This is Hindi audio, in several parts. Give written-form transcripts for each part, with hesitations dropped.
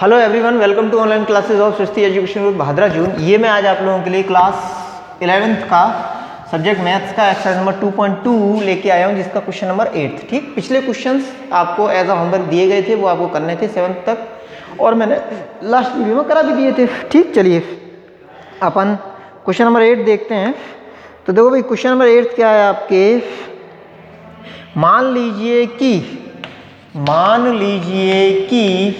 Hello everyone, welcome to online classes of Srishti education group Bhadra June. ये मैं आज आप लोगों के लिए क्लास 11th का सब्जेक्ट मैथ्स का एक्सरसाइज नंबर 2.2 लेके आया हूँ, जिसका क्वेश्चन नंबर 8। ठीक, पिछले क्वेश्चंस आपको एज अ होमवर्क दिए गए थे, वो आपको करने थे 7th तक, और मैंने लास्ट वीडियो में करा भी दिए थे। ठीक, चलिए अपन क्वेश्चन नंबर 8 देखते हैं। तो देखो भाई, क्वेश्चन नंबर 8 क्या है आपके, मान लीजिए कि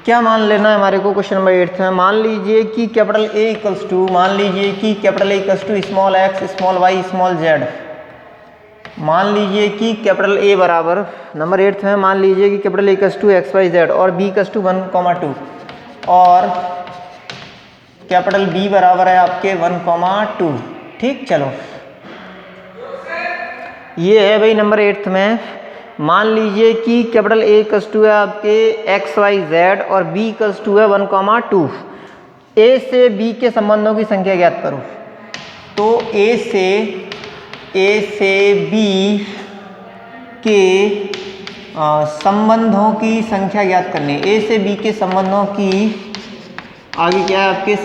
क्या मान लेना है हमारे को। क्वेश्चन नंबर 8 है, मान लीजिए कि कैपिटल A इक्वल्स टू, मान लीजिए कि capital A equals to small x small y small z। मान लीजिए कि कैपिटल A बराबर, नंबर 8 है, मान लीजिए कि capital A equals to x y z और b इक्वल्स टू 1,2 और कैपिटल B बराबर है आपके 1,2। ठीक, चलो ये है भाई नंबर 8 में। मान लीजिए कि कैपिटल A इक्वल्स टू है आपके x y z और b इक्वल्स टू है 1,2। A से B के संबंधों की संख्या ज्ञात करो। तो A से B के संबंधों की संख्या ज्ञात करनी है। A से B के संबंधों की, आगे क्या है आपके,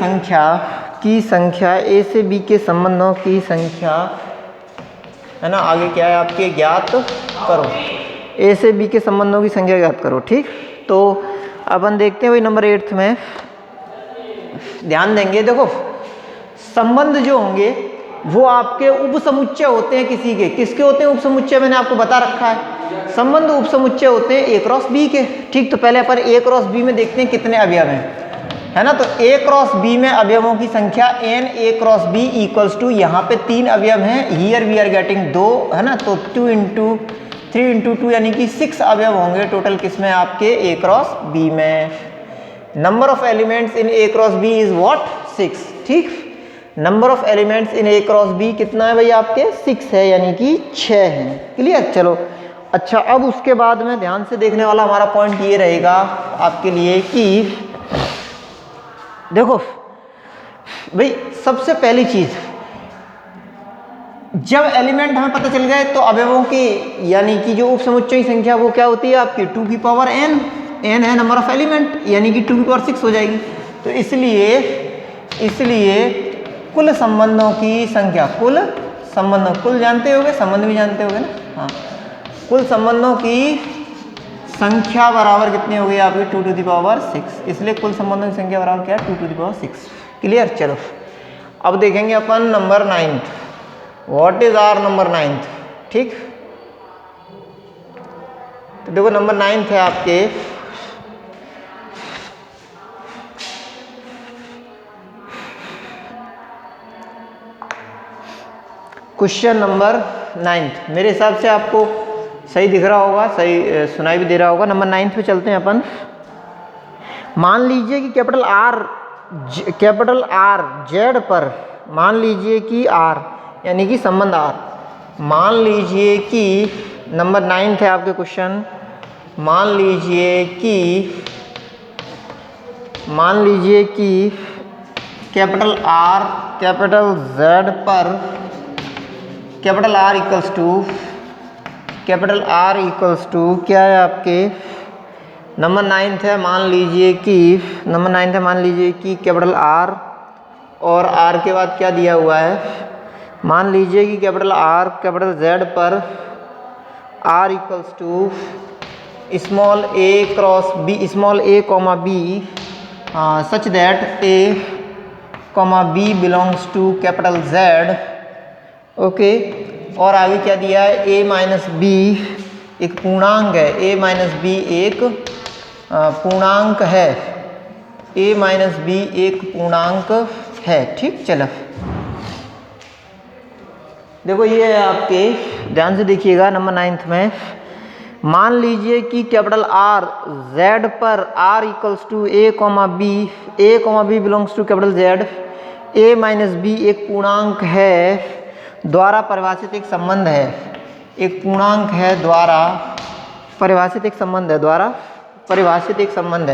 संख्या A से B के संबंधों की संख्या है ना, आगे क्या है आपके, ज्ञात करो। A से B के संबंधों की संख्या ज्ञात करो। ठीक, तो अपन देखते हैं भाई नंबर 8 में, ध्यान देंगे। देखो, संबंध जो होंगे वो आपके उपसमुच्चय होते हैं किसी के। किसके होते हैं उपसमुच्चय, मैंने आपको बता रखा है। संबंध उपसमुच्चय होते हैं A क्रॉस B के। ठीक, तो पहले अपन A क्रॉस B में देखते हैं कितने अवयव हैं, है ना। तो A क्रॉस B में अवयवों की संख्या n A cross B equals to, यहाँ पे 3 अवयव हैं, हियर वी आर गेटिंग 2, है ना। तो 2 इंटू 3 इंटू 2 यानी कि 6 अवयव होंगे टोटल किसमें, आपके A क्रॉस B में। Number of elements in A cross B is what, 6। ठीक, number of elements in A cross B कितना है भाई आपके, 6 है, यानी कि 6 है। क्लियर, चलो अच्छा। अब उसके बाद में ध्यान से देखने वाला हमारा पॉइंट ये रहेगा आपके लिए कि देखो भाई, सबसे पहली चीज, जब एलिमेंट हमें पता चल गए तो अवयवों की यानी कि जो उपसमुच्चय की संख्या वो क्या होती है आपकी 2 की पावर n। n है नंबर ऑफ एलिमेंट, यानी कि 2 की पावर 6 हो जाएगी। तो इसलिए कुल संबंधों की संख्या, कुल जानते होगे, संबंध भी जानते होगे ना, हाँ। कुल संबंधों की संख्या बराबर कितनी हो गई आपकी, 2 टू द पावर 6। इसलिए कुल संबंधों की संख्या बराबर क्या है, 2 टू द पावर 6। क्लियर, चलो अब देखेंगे अपन number 9th। What is our number 9th। ठीक, तो देखो नंबर 9th है आपके, क्वेश्चन नंबर 9th। मेरे हिसाब से आपको सही दिख रहा होगा, सही सुनाई भी दे रहा होगा। नंबर 9th पे चलते हैं अपन। मान लीजिए कि कैपिटल आर जेड पर, मान लीजिए कि R यानी कि संबंध R, मान लीजिए कि नंबर 9th है आपके क्वेश्चन, मान लीजिए कि कैपिटल R कैपिटल Z पर कैपिटल R इक्वल्स टू क्या है आपके, नंबर 9th है, मान लीजिए कि कैपिटल R और R के बाद क्या दिया हुआ है, मान लीजिए कि कैपिटल R कैपिटल Z पर R equals to small a cross b, small a comma b such that a comma b belongs to capital Z। Okay, और आगे क्या दिया है, a माइनस b एक पूर्णांक है, a माइनस b एक पूर्णांक है, a माइनस b एक पूर्णांक है। ठीक, चलो देखो ये है आपके, ध्यान से देखिएगा नंबर 9th में। मान लीजिए कि कैपिटल R Z पर R equals to a comma b belongs to capital Z, a minus b एक पूर्णांक है, द्वारा परिभाषित एक संबंध है, एक पूर्णांक है, द्वारा परिभाषित एक संबंध है, द्वारा परिभाषित एक संबंध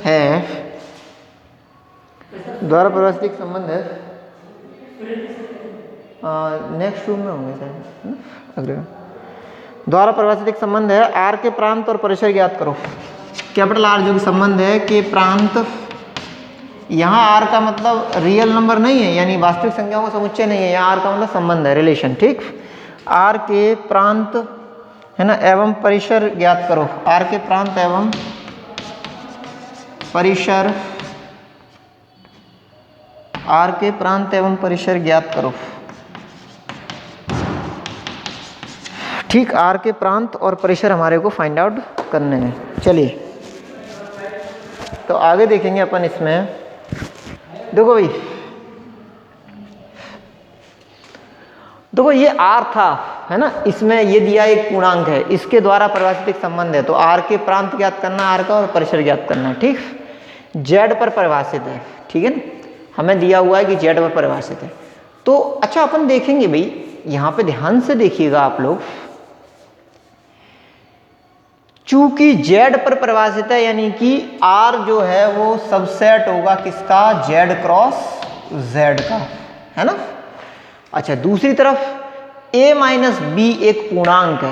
है, द्वारा परिभाषित एक संबंध है, नेक्स्ट रूम में होंगे शायद, अगले द्वारा परिभाषित एक संबंध है, आर के प्रांत और परिसर ज्ञात करो। कैपिटल आर जो कि संबंध है के प्रांत, यहाँ आर का मतलब रियल नंबर नहीं है, यानी वास्तविक संख्याओं का समुच्चय नहीं है, यहाँ आर का मतलब संबंध है, रिलेशन। ठीक, आर के प्रांत है ना एवं परिसर ज्ञात करो। आर के प्रांत एवं परिसर, आर के प्रांत एवं परिसर ज्ञात करो। ठीक, आर के प्रांत और परिसर हमारे को फाइंड आउट करने हैं। चलिए तो आगे देखेंगे अपन इसमें। देखो भाई, देखो ये आर था है ना, इसमें ये दिया एक पूर्णांक है, इसके द्वारा परिभाषित एक संबंध है, तो आर के प्रांत ज्ञात करना आर का और परिसर ज्ञात करना है। ठीक, जेड पर परिभाषित है, ठीक है ना, हमें दिया हुआ है कि जेड पर परिभाषित है। तो अच्छा अपन देखेंगे भाई, यहाँ पे ध्यान से देखिएगा आप लोग, चूंकि जेड पर परिभाषित है यानी कि आर जो है वो सबसेट होगा किसका, जेड क्रॉस जेड का, है ना। अच्छा, दूसरी तरफ a माइनस बी एक पूर्णांक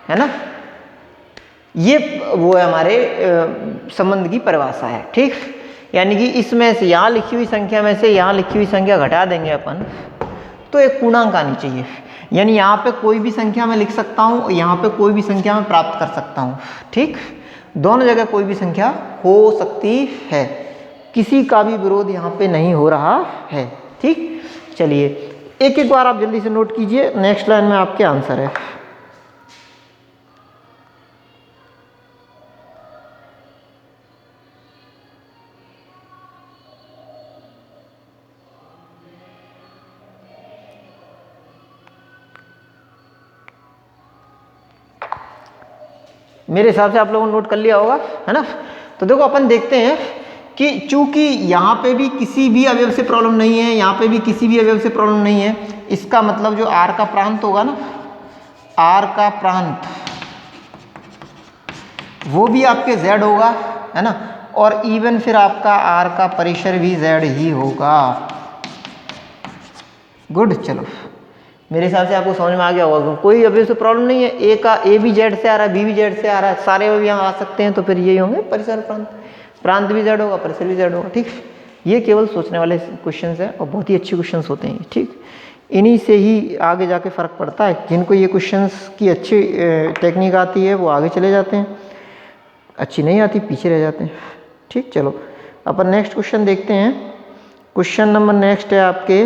है ना, ये वो है हमारे संबंध की परिभाषा है। ठीक, यानी कि इसमें से यहाँ लिखी हुई संख्या में से यहाँ लिखी हुई संख्या घटा देंगे अपन, तो एक पूर्णांक आनी चाहिए, यानी यहाँ पे कोई भी संख्या मैं लिख सकता हूँ, यहाँ पे कोई भी संख्या मैं प्राप्त कर सकता हूँ। ठीक, दोनों जगह कोई भी संख्या हो सकती है, किसी का भी विरोध यहाँ पे नहीं हो रहा है। ठीक, चलिए एक एक बार आप जल्दी से नोट कीजिए, नेक्स्ट लाइन में आपके आंसर है। मेरे हिसाब से आप लोगों ने नोट कर लिया होगा, है ना। तो देखो अपन देखते हैं कि चूंकि यहाँ पे भी किसी भी अवयव से प्रॉब्लम नहीं है, यहाँ पे भी किसी भी अवयव से प्रॉब्लम नहीं है, इसका मतलब जो आर का प्रांत होगा ना, आर का प्रांत वो भी आपके जेड होगा, है ना, और इवन फिर आपका आर का परिसर भी जेड ही होगा। गुड, चलो मेरे हिसाब से आपको समझ में आ गया होगा, कोई अभी से प्रॉब्लम नहीं है, ए का ए भी जेड से आ रहा है, बी भी जेड से आ रहा है, सारे अभी यहाँ आ सकते हैं, तो फिर यही होंगे परिसर प्रांत, प्रांत भी जेड होगा, परिसर भी जेड होगा। ठीक, ये केवल सोचने वाले क्वेश्चन हैं और बहुत ही अच्छे क्वेश्चन होते हैं। ठीक, इन्हीं से ही आगे जाके फ़र्क पड़ता है, जिनको ये क्वेश्चन की अच्छी टेक्निक आती है वो आगे चले जाते हैं, अच्छी नहीं आती पीछे रह जाते हैं। ठीक, चलो अपन नेक्स्ट क्वेश्चन देखते हैं। क्वेश्चन नंबर नेक्स्ट है आपके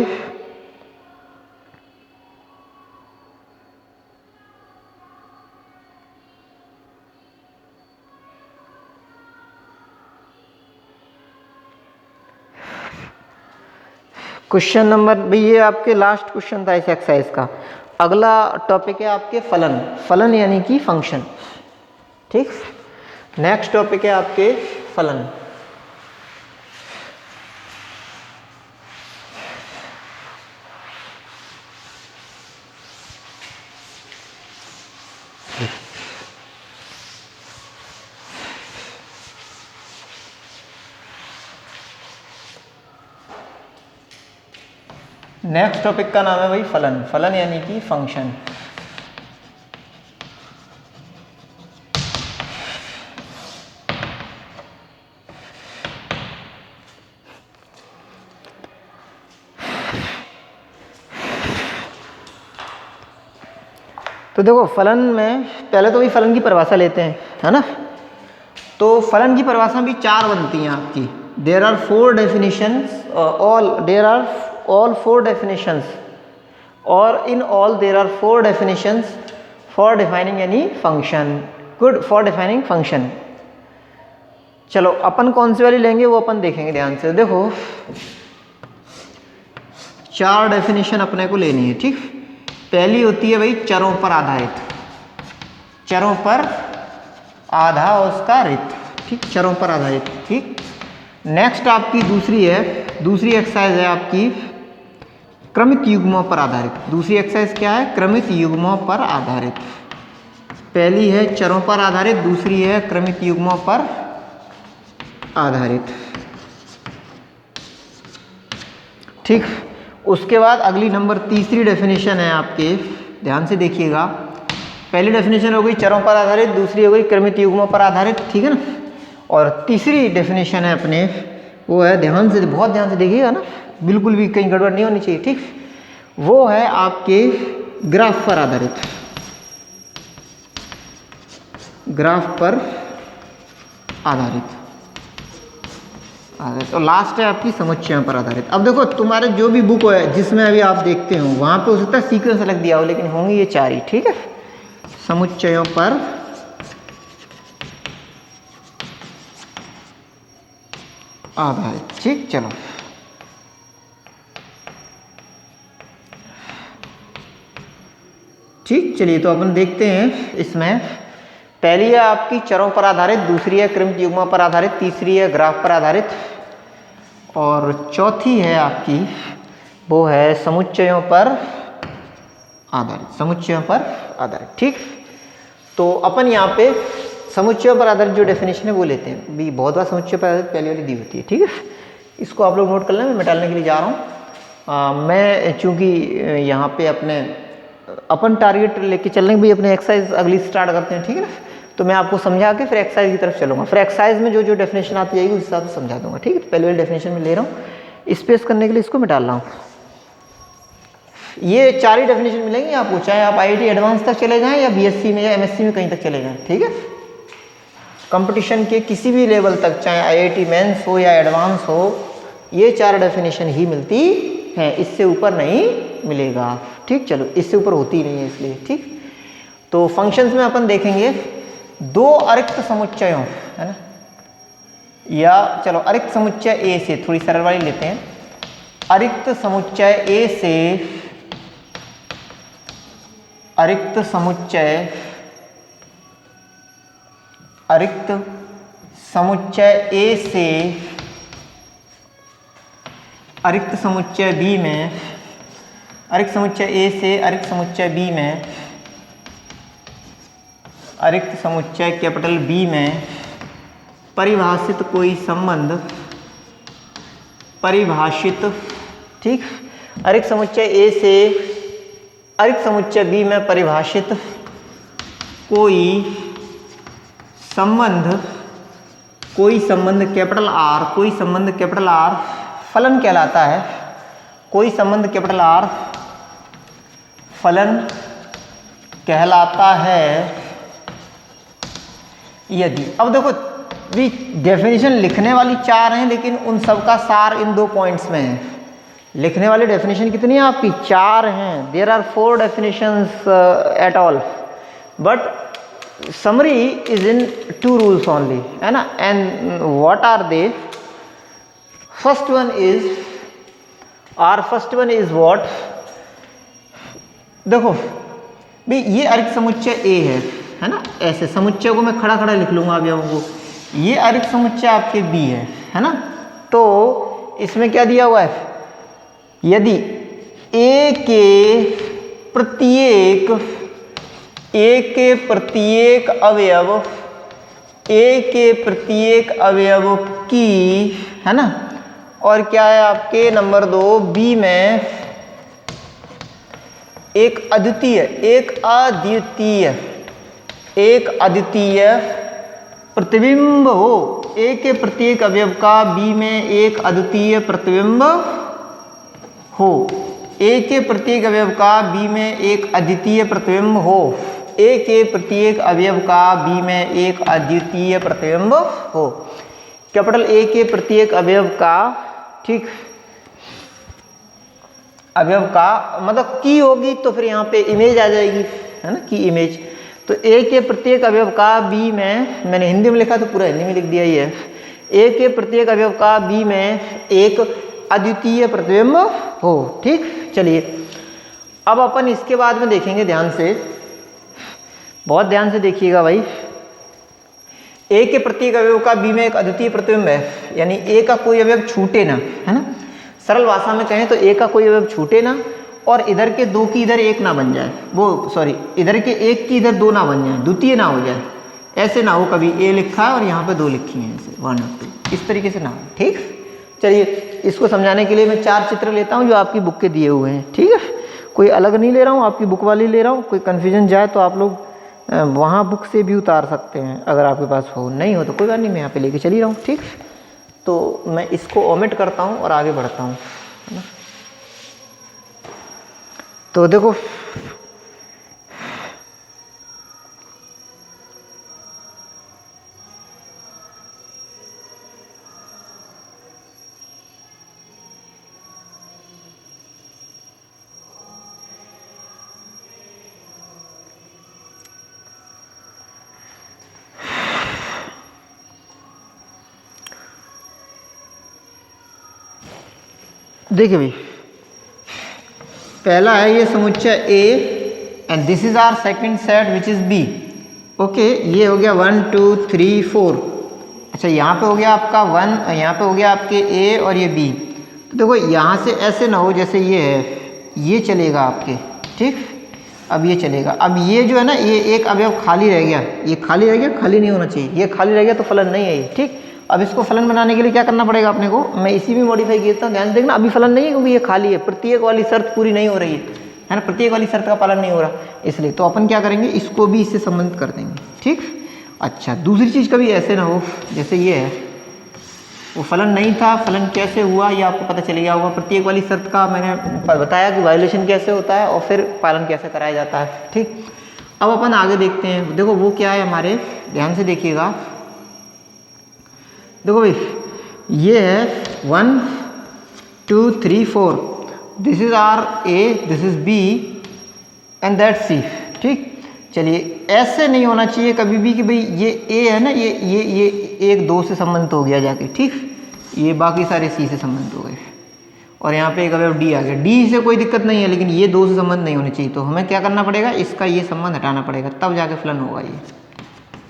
क्वेश्चन नंबर, भाई ये आपके लास्ट क्वेश्चन था इस एक्सरसाइज का। अगला टॉपिक है आपके फलन, फलन यानी कि फंक्शन। ठीक, नेक्स्ट टॉपिक है आपके फलन। नेक्स्ट टॉपिक का नाम है भाई फलन, फलन यानी कि फंक्शन। तो देखो फलन में पहले तो भाई फलन की परिभाषा लेते हैं, है ना। तो फलन की परिभाषा भी चार बनती हैं आपकी। There are four definitions, there are all four definitions, or in all there are four definitions for defining any function. Good, for defining function। चलो अपन कौन सी वाली लेंगे वो अपन देखेंगे ध्यान से। देखो चार डेफिनेशन अपने को लेनी है। ठीक, पहली होती है भाई चरों पर आधारित, चरों पर आधा उसका रित। ठीक, चरों पर आधारित। ठीक, नेक्स्ट आपकी दूसरी है, दूसरी एक्सरसाइज है आपकी क्रमित युग्मों पर आधारित। दूसरी एक्सरसाइज क्या है, क्रमित युग्मों पर आधारित। पहली है चरों पर आधारित, दूसरी है क्रमित युग्मों पर आधारित। ठीक। उसके बाद अगली नंबर तीसरी डेफिनेशन है आपके, ध्यान से देखिएगा। पहली डेफिनेशन हो गई चरों पर आधारित, दूसरी हो गई क्रमित युग्मों पर आधारित, ठीक है ना। और तीसरी डेफिनेशन है अपने, वो है, ध्यान से, बहुत ध्यान से देखिएगा ना, बिल्कुल भी कहीं गड़बड़ नहीं होनी चाहिए, ठीक। वो है आपके ग्राफ पर आधारित, ग्राफ पर आधारित। तो लास्ट है आपकी समुच्चयों पर आधारित। अब देखो तुम्हारे जो भी बुक है जिसमें अभी आप देखते हो वहां पे हो सकता है सीक्वेंस अलग दिया हो, लेकिन होंगे ये चार ही, ठीक है, समुच्चयों पर आधारित, ठीक। चलो ठीक, चलिए तो अपन देखते हैं इसमें। पहली है आपकी चरों पर आधारित, दूसरी है क्रमित युग्मों पर आधारित, तीसरी है ग्राफ पर आधारित, और चौथी है आपकी वो है समुच्चयों पर आधारित, समुच्चयों पर आधारित, ठीक। तो अपन यहाँ पे समुच्चयों पर आधारित जो डेफिनेशन है वो लेते हैं भी। बहुत बार समुच्चय पर आधारित पहली वाली दी होती है, ठीक है। इसको आप लोग नोट कर लें, मैं मिटाने के लिए जा रहा हूँ। मैं चूँकि यहाँ पे अपने अपन टारगेट लेके चल रहे हैं भाई, अपने एक्सरसाइज अगली स्टार्ट करते हैं, ठीक है ना। तो मैं आपको समझा के फिर एक्सरसाइज की तरफ चलूँगा, फिर एक्सरसाइज में जो जो डेफिनेशन आती जाएगी उस हिसाब से समझा दूंगा, ठीक है। पहले वाली डेफिनेशन में ले रहा हूँ, स्पेस करने के लिए इसको मिटा रहा हूँ। ये चार ही डेफिनेशन मिलेंगी आपको, चाहे आप IIT एडवांस तक चले जाएं या BSc में या MSc में कहीं तक चले जाएं, ठीक है। कंपटीशन के किसी भी लेवल तक, चाहे IIT मेंस हो या एडवांस हो, ये चार डेफिनेशन ही मिलती है, इससे ऊपर नहीं मिलेगा, ठीक। चलो इससे ऊपर होती ही नहीं है इसलिए, ठीक। तो फंक्शंस में अपन देखेंगे दो अरिक्त समुच्चयों, है ना, या चलो अरिक्त समुच्चय A से, थोड़ी सरल वाली लेते हैं। अरिक्त समुच्चय A से, अरिक्त समुच्चय, अरिक्त समुच्चय A से अरिक्त समुच्चय B में, अरिक्त समुच्चय A से अरिक्त समुच्चय B में, अरिक्त समुच्चय कैपिटल B में परिभाषित कोई संबंध, परिभाषित, ठीक। अरिक्त समुच्चय A से अरिक्त समुच्चय B में परिभाषित कोई संबंध, कोई संबंध कैपिटल R, कोई संबंध कैपिटल R फलन कहलाता है, कोई संबंध कैपिटल R फलन कहलाता है यदि। अब देखो भी डेफिनेशन लिखने वाली चार हैं, लेकिन उन सब का सार इन दो पॉइंट्स में है। लिखने वाली डेफिनेशन कितनी है आपकी? चार हैं। There are 4 definitions at all, but summary is in 2 rules only, है ना। And what are they? First one is what? देखो भाई ये अरिक्त समुच्चय A है ना, ऐसे समुच्चय को मैं खड़ा खड़ा लिख लूंगा अभी हमको। ये अरिक्त समुच्चय आपके B है ना। तो इसमें क्या दिया हुआ है? यदि A के प्रत्येक अवयव की, है ना, और क्या है आपके नंबर 2 B में एक अद्वितीय प्रतिबिंब हो। A के प्रत्येक अवयव का B में एक अद्वितीय प्रतिबिंब हो। A के प्रत्येक अवयव का B में एक अद्वितीय प्रतिबिंब हो। A के प्रत्येक अवयव का B में एक अद्वितीय प्रतिबिंब हो। कैपिटल A के प्रत्येक अवयव का, ठीक, अवयव का मतलब की होगी तो फिर यहाँ पे इमेज आ जाएगी, है ना, की इमेज। तो A के प्रत्येक अवयव का B में, मैंने हिंदी में लिखा तो पूरा हिंदी में लिख दिया ही है। A के प्रत्येक अवयव का B में एक अद्वितीय प्रतिबिंब हो, ठीक। चलिए अब अपन इसके बाद में देखेंगे, ध्यान से, बहुत ध्यान से देखिएगा भाई। A के प्रत्येक अवयव का B में एक अद्वितीय प्रतिबिंब है, यानी A का कोई अवयव छूटे ना, है ना। सरल भाषा में कहें तो A का कोई अवयव छूटे ना, और इधर के 2 की इधर 1 ना बन जाए, वो सॉरी इधर के 1 की इधर 2 ना बन जाए, द्वितीय ना हो जाए। ऐसे ना हो, कभी A लिखा है और यहाँ पे 2 लिखी हैं, ऐसे 1 और 2, इस तरीके से ना हो, ठीक। चलिए इसको समझाने के लिए मैं 4 चित्र लेता हूँ जो आपकी बुक के दिए हुए हैं, ठीक है। कोई अलग नहीं ले रहा हूँ, आपकी बुक वाली ले रहा हूँ। कोई कन्फ्यूजन जाए तो आप लोग वहाँ बुक से भी उतार सकते हैं, अगर आपके पास हो, नहीं हो तो कोई बात नहीं, मैं यहाँ पे लेके चली रहा हूँ, ठीक। तो मैं इसको ओमिट करता हूँ और आगे बढ़ता हूँ, है ना। तो देखो देखिए भाई, पहला है ये समुच्चय A and this is our second set which is B। Okay, ये हो गया 1 2 3 4। अच्छा, यहाँ पे हो गया आपका 1, यहाँ पे हो गया आपके A और ये B। तो देखो यहाँ से ऐसे ना हो जैसे ये है, ये चलेगा आपके, ठीक। अब ये चलेगा, अब ये जो है ना, ये एक अवयव खाली रह गया, ये खाली रह गया, खाली नहीं होना चाहिए, ये खाली रह गया तो फलन नहीं है ये, ठीक। अब इसको फलन बनाने के लिए क्या करना पड़ेगा अपने को, मैं इसी में मॉडिफाई करता हूँ, ध्यान से देखना। अभी फलन नहीं है क्योंकि ये खाली है, प्रत्येक वाली शर्त पूरी नहीं हो रही है ना, प्रत्येक वाली शर्त का पालन नहीं हो रहा, इसलिए तो अपन क्या करेंगे, इसको भी इससे संबंधित कर देंगे, ठीक। अच्छा, दूसरी चीज़ कभी ऐसे ना हो जैसे ये है, वो फलन नहीं था, फलन कैसे हुआ ये आपको पता चल गया होगा। प्रत्येक वाली शर्त का मैंने बताया कि वायोलेशन कैसे होता है और फिर पालन कैसे कराया जाता है, ठीक। अब अपन आगे देखते हैं। देखो वो क्या है हमारे, ध्यान से देखिएगा। देखो भाई, ये है 1 2 3 4, this is our A, this is B and that C, ठीक। चलिए, ऐसे नहीं होना चाहिए कभी भी कि भाई ये A है ना, ये 1 2 से संबंधित हो गया जाके, ठीक। ये बाकी सारे C से संबंधित हो गए और यहाँ पे एक अवयव D आ गया। D से कोई दिक्कत नहीं है, लेकिन ये 2 से संबंध नहीं होने चाहिए, तो हमें क्या करना पड़ेगा, इसका ये संबंध हटाना पड़ेगा, तब जाके फलन होगा ये।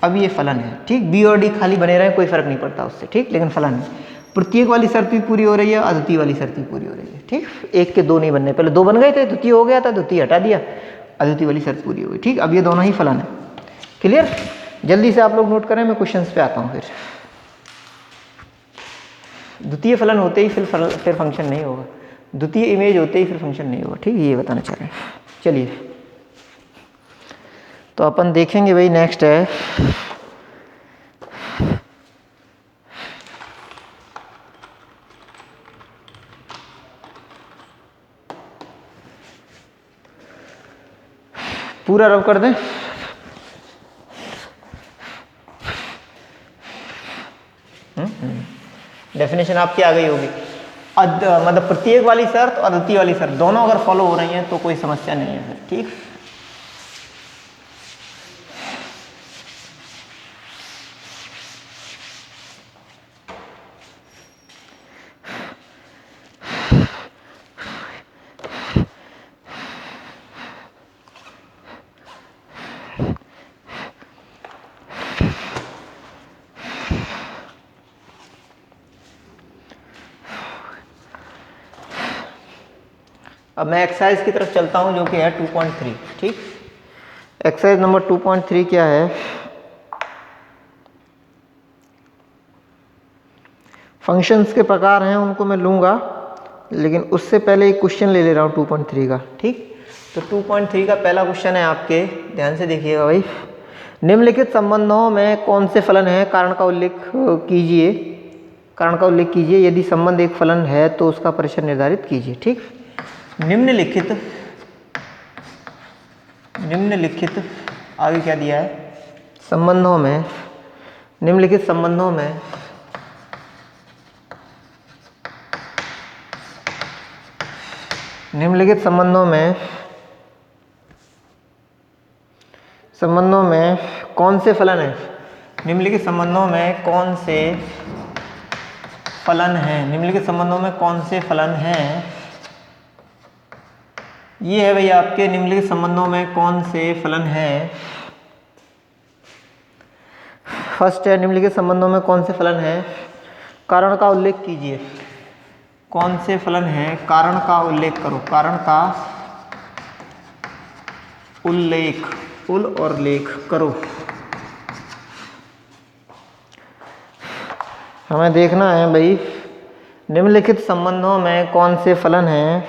अब ये फलन है, ठीक। B और D खाली बने रहे, कोई फर्क नहीं पड़ता उससे, ठीक, लेकिन फलन है। प्रत्येक वाली शर्त भी पूरी हो रही है, अद्वितीय वाली शर्त भी पूरी हो रही है, ठीक। एक के 2 नहीं बनने, पहले 2 बन गए थे, द्वितीय हो गया था, द्वितीय हटा दिया, अद्वितीय वाली शर्त पूरी हो गई, ठीक। अब ये दोनों ही फलन है। क्लियर? जल्दी से आप लोग नोट करें, मैं क्वेश्चंस पे आता हूँ। फिर द्वितीय फलन होते ही फिर फंक्शन नहीं होगा, द्वितीय इमेज होते ही फिर फंक्शन नहीं होगा, ठीक। ये बताना चाह रहे हैं। चलिए, तो अपन देखेंगे भाई, नेक्स्ट है पूरा रब कर दें। डेफिनेशन आपकी आ गई होगी। मतलब प्रत्येक वाली शर्त और अद्वितीय वाली शर्त दोनों अगर फॉलो हो रही हैं तो कोई समस्या नहीं है, ठीक। अब मैं एक्सरसाइज की तरफ चलता हूं जो कि है 2.3, ठीक। एक्सरसाइज नंबर 2.3 क्या है, फंक्शंस के प्रकार हैं उनको मैं लूंगा, लेकिन उससे पहले एक क्वेश्चन ले रहा हूं 2.3 का, ठीक। तो 2.3 का पहला क्वेश्चन है आपके, ध्यान से देखिएगा भाई। निम्नलिखित संबंधों में कौन से फलन है, कारण का उल्लेख कीजिए, कारण का उल्लेख कीजिए। यदि संबंध एक फलन है तो उसका परिसर निर्धारित कीजिए, ठीक। निम्नलिखित आगे क्या दिया है, संबंधों में, निम्नलिखित संबंधों में कौन से फलन है, निम्नलिखित संबंधों में कौन से फलन है, निम्नलिखित संबंधों में कौन से फलन हैं। ये है भाई आपके निम्नलिखित संबंधों में कौन से फलन हैं। फर्स्ट है, निम्नलिखित संबंधों में कौन से फलन हैं, कारण का उल्लेख कीजिए। कौन से फलन हैं, कारण का उल्लेख करो, कारण का उल्लेख, उल और लेख करो। हमें देखना है भाई निम्नलिखित संबंधों में कौन से फलन हैं?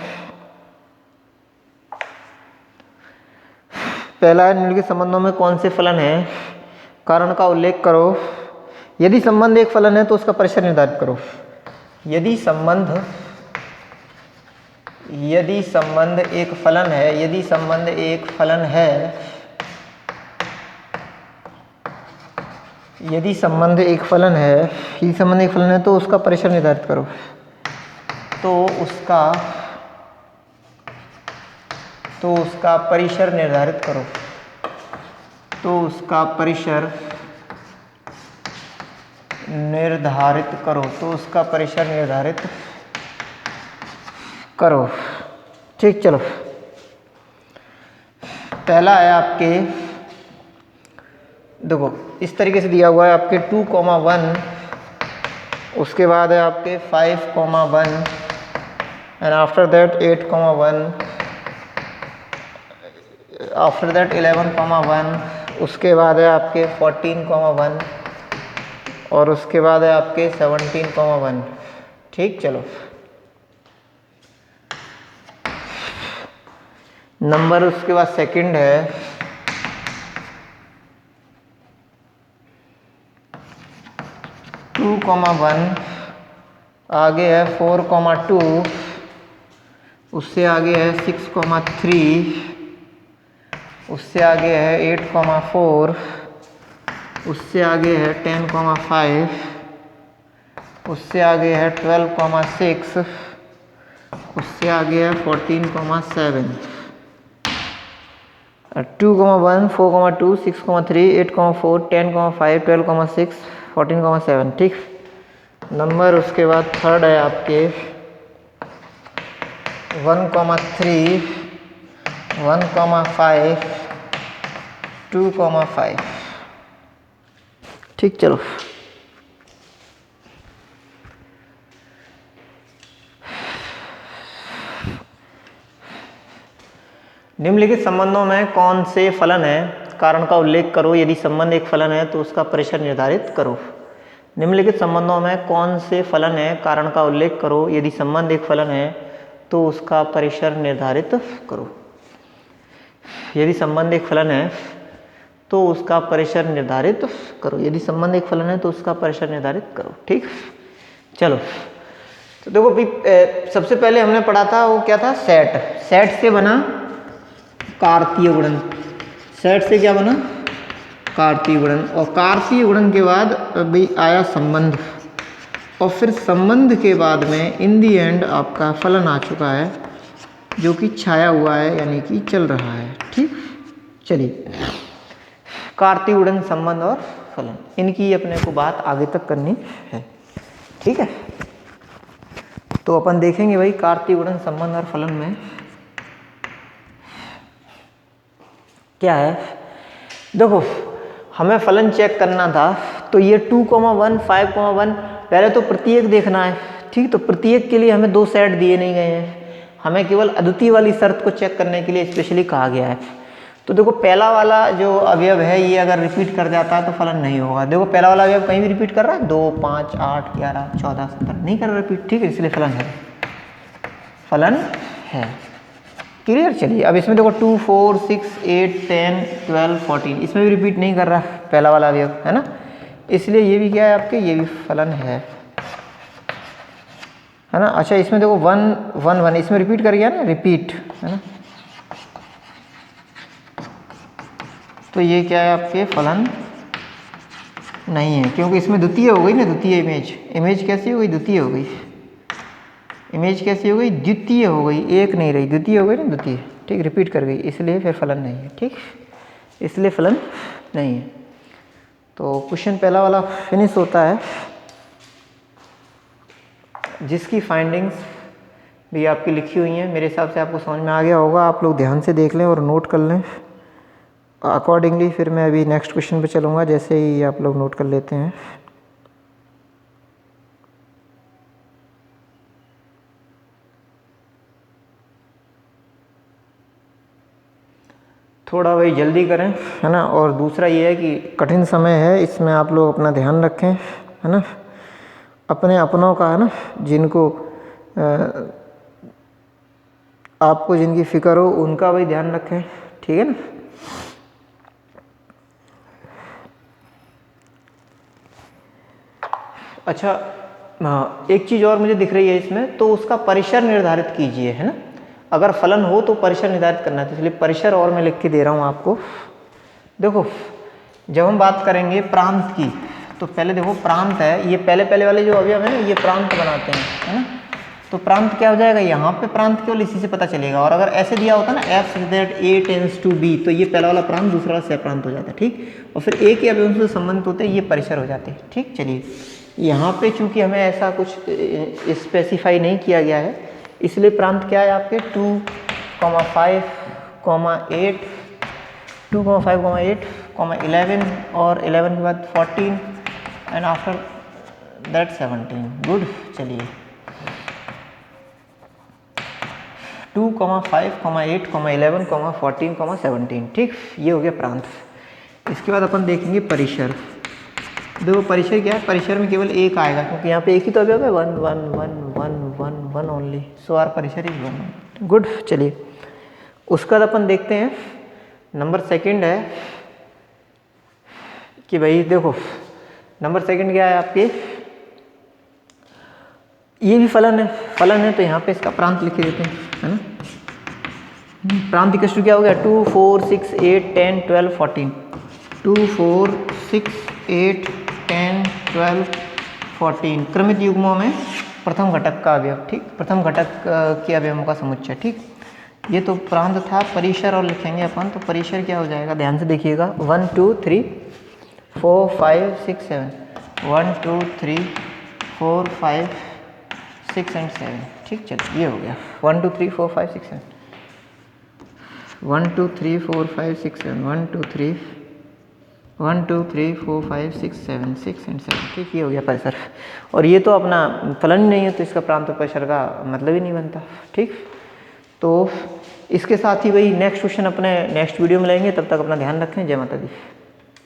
पहला है, निम्नलिखित संबंधों में कौन से फलन हैं? कारण का उल्लेख करो। यदि संबंध एक फलन है तो उसका परिसर निर्धारित करो। यदि संबंध एक फलन है, यदि संबंध एक फलन है, यदि संबंध एक फलन है तो उसका परिसर निर्धारित करो। तो उसका परिसर निर्धारित करो। तो उसका परिसर निर्धारित करो। ठीक, चलो पहला है आपके, देखो इस तरीके से दिया हुआ है आपके 2,1, उसके बाद है आपके 5,1 and after that 8,1, after that 11,1, उसके बाद है आपके 14,1 और उसके बाद है आपके 17,1। ठीक, चलो नंबर उसके बाद सेकंड है 2,1, आगे है 4,2, उससे आगे है 6,3, उससे आगे है 8,4, उससे आगे है 10,5, उससे आगे है 12,6, उससे आगे है 14,7। 2,1, 4,2, 6,3, 8,4, 10,5, 12,6, 14,7। ठीक, नंबर उसके बाद थर्ड है आपके 1,3, 1,5, 2,5। ठीक, चलो निम्नलिखित संबंधों में कौन से फलन है? कारण का उल्लेख करो। यदि संबंध एक फलन है तो उसका परिसर निर्धारित करो। निम्नलिखित संबंधों में कौन से फलन है? कारण का उल्लेख करो। यदि संबंध एक फलन है तो उसका परिसर निर्धारित करो। यदि संबंध एक फलन है तो उसका परिसर निर्धारित करो। यदि संबंध एक फलन है तो उसका परिसर निर्धारित करो। ठीक, चलो तो देखो भाई, सबसे पहले हमने पढ़ा था वो क्या था? सेट से बना कार्तीय गुणन। सेट से क्या बना? कार्तीय गुणन। और कार्तीय गुणन के बाद भाई आया संबंध, और फिर संबंध के बाद में इन दी एंड आपका फलन आ चुका है जो कि छाया हुआ है, यानी कि चल रहा है। ठीक, चलिए कार्तीय गुणन, संबंध और फलन, इनकी अपने को बात आगे तक करनी है। ठीक है, तो अपन देखेंगे भाई कार्तीय गुणन, संबंध और फलन में क्या है। देखो हमें फलन चेक करना था, तो ये 2,1, 5,1 पहले तो प्रत्येक देखना है। ठीक, तो प्रत्येक के लिए हमें दो सेट दिए नहीं गए हैं, हमें केवल अद्वितीय वाली शर्त को चेक करने के लिए स्पेशली कहा गया है। तो देखो पहला वाला जो अवयव है ये अगर रिपीट कर जाता है तो फलन नहीं होगा। देखो पहला वाला अवयव कहीं भी रिपीट कर रहा है, 2, 5, 8, 11, 14, 17 नहीं कर रहा रिपीट। ठीक है, इसलिए फलन है। क्लियर, चलिए अब इसमें देखो 2, 4, 6, 8, 10, 12, 14 इसमें भी रिपीट नहीं कर रहा पहला वाला अवयव, है ना, इसलिए ये भी क्या है आपके, ये भी फलन है ना। अच्छा इसमें देखो 1, 1, 1 इसमें रिपीट कर गया ना, रिपीट, है ना, तो ये क्या है आपके फलन नहीं है, क्योंकि इसमें द्वितीय हो गई ना, द्वितीय इमेज कैसी हो गई, द्वितीय हो गई। इमेज कैसी हो गई, द्वितीय हो गई, एक नहीं रही, द्वितीय हो गई ना, द्वितीय। ठीक, रिपीट कर गई, इसलिए फिर फलन नहीं है। ठीक, इसलिए फलन नहीं है। तो क्वेश्चन पहला वाला फिनिश होता है, जिसकी फाइंडिंग्स भी आपकी लिखी हुई हैं। मेरे हिसाब से आपको समझ में आ गया होगा, आप लोग ध्यान से देख लें और नोट कर लें अकॉर्डिंगली। फिर मैं अभी नेक्स्ट क्वेश्चन पे चलूँगा, जैसे ही आप लोग नोट कर लेते हैं। थोड़ा भाई जल्दी करें, है ना। और दूसरा ये है कि कठिन समय है, इसमें आप लोग अपना ध्यान रखें, है ना। अपने अपनों का है ना, जिनको आपको जिनकी फ़िक्र हो उनका भी ध्यान रखें, ठीक है ना। अच्छा, हाँ, एक चीज़ और मुझे दिख रही है इसमें, तो उसका परिसर निर्धारित कीजिए, है ना। अगर फलन हो तो परिसर निर्धारित करना है, तो इसलिए परिसर और मैं लिख के दे रहा हूँ आपको। देखो, जब हम बात करेंगे प्रांत की, तो पहले देखो प्रांत है, ये पहले वाले जो अवयव है ना, ये प्रांत बनाते हैं, है ना। तो प्रांत क्या हो जाएगा, यहाँ पे प्रांत केवल इसी से पता चलेगा। और अगर ऐसे दिया होता ना F such that A tends to be, तो ये पहला वाला प्रांत दूसरा वाला सह-प्रांत हो जाता है, ठीक। और फिर ए के अवयवों से संबंधित होते हैं, ये परिसर हो जाते हैं, ठीक। चलिए, यहाँ पे चूंकि हमें ऐसा कुछ स्पेसिफाई नहीं किया गया है, इसलिए प्रांत क्या है आपके 2, 5, 8, 2, 5, 8, 11 और 11 के बाद 14 एंड आफ्टर दैट 17। गुड। चलिए 2, 5, 8, 11, 14, 17, ठीक। ये हो गया प्रांत। इसके बाद अपन देखेंगे परिसर। देखो परिसर क्या है, परिसर में केवल एक आएगा, क्योंकि यहाँ पे एक ही तो अवयव है, 1, 1, 1, 1, 1, 1 ओनली, सो आर परिसर इज 1। गुड। चलिए उसका अपन देखते हैं। नंबर सेकंड है कि भाई देखो, नंबर सेकंड क्या है आपके, ये भी फलन है, तो यहाँ पे इसका प्रांत लिख देते हैं, है ना। प्रांत इक्वल क्या हो गया, 2, 4, 6, 8, 10, 12, 14। 2, 4, 6, 8, 10, 12, 14 क्रमित युग्मों में प्रथम घटक का अवयव, ठीक। प्रथम घटक के अवयवों का समुच्चय, ठीक। ये तो प्रांत था। परिसर और लिखेंगे अपन, तो परिसर क्या हो जाएगा, ध्यान से देखिएगा। 1, 2, 3, 4, 5, 6, 7, 1, 2, 3, 4, 5, 6 एंड 7, ठीक। चलिए ये हो गया 1, 2, 3, 4, 5, 6, 7, 1, 2, 3, 4, 5, 6, 7, 1, 2, 3, 4, 5, 6, 7, 6 एंड 7, ठीक। ये हो गया परिसर। और ये तो अपना फलन ही नहीं है, तो इसका प्रांत और परिसर का मतलब ही नहीं बनता, ठीक। तो इसके साथ ही भाई नेक्स्ट क्वेश्चन अपने नेक्स्ट वीडियो में लेंगे। तब तक अपना ध्यान रखें। जय माता दी।